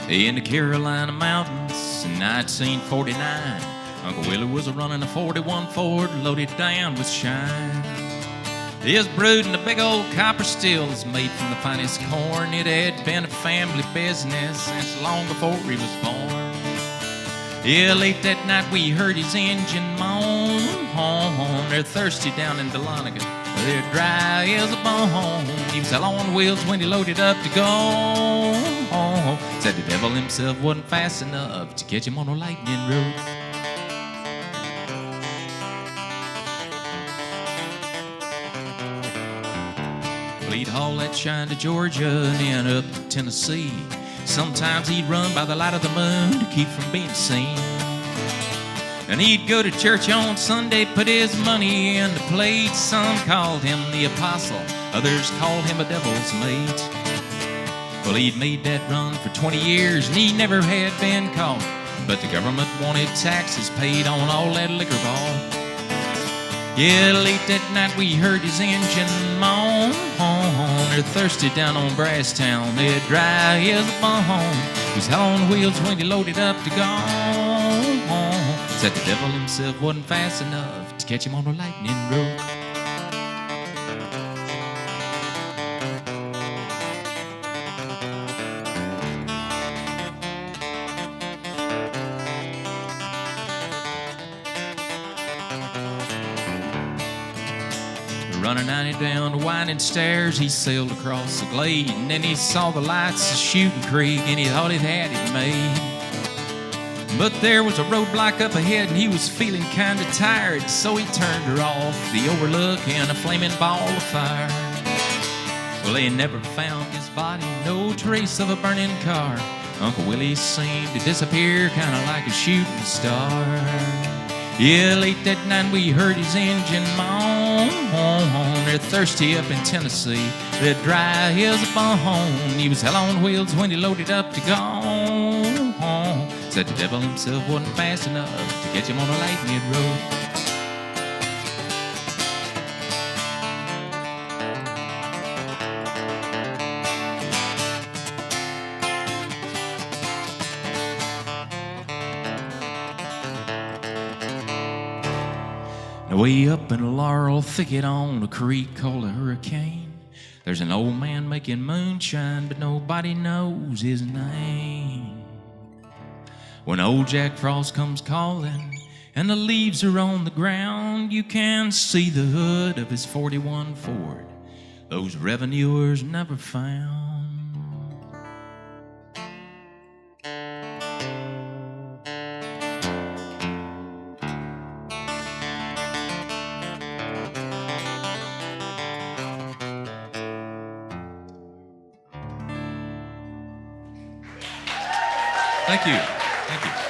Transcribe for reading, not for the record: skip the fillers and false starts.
In the Carolina mountains in 1949, Uncle Willie was running a 41 Ford loaded down with shine. His brood and a big old copper still is made from the finest corn. It had been a family business since long before he was born. Yeah, late that night we heard his engine moan. They're thirsty down in Dahlonega, they're dry as a bone. He was hell on wheels when he loaded up to go. Said the devil himself wasn't fast enough to catch him on a lightning road. Well, he'd haul that shine to Georgia and then up to Tennessee. Sometimes he'd run by the light of the moon to keep from being seen. And he'd go to church on Sunday, put his money in the plate. Some called him the apostle, others called him a devil's mate. Well, he'd made that run for 20 years and he never had been caught. But the government wanted taxes paid on all that liquor bought. Yeah, late that night we heard his engine moan. They're thirsty down on Brasstown, they're dry as a bone. He was hell on wheels when he loaded up to go. Said the devil himself wasn't fast enough to catch him on a lightning road. Running 90 down the winding stairs, he sailed across the glade, and then he saw the lights of Shooting Creek, and he thought he'd had it made. But there was a roadblock up ahead, and he was feeling kinda tired, so he turned her off the overlook in a flaming ball of fire. Well, they never found his body, no trace of a burning car. Uncle Willie seemed to disappear, kinda like a shooting star. Yeah, late that night we heard his engine moan. They're thirsty up in Tennessee, they're dry as a bone. He was hell on wheels when he loaded up to go. Said the devil himself wasn't fast enough to catch him on a lightning road. Way up in a laurel thicket on a creek called a Hurricane, there's an old man making moonshine, but nobody knows his name. When old Jack Frost comes calling and the leaves are on the ground, you can see the hood of his 41 Ford those revenuers never found. Thank you. Thank you.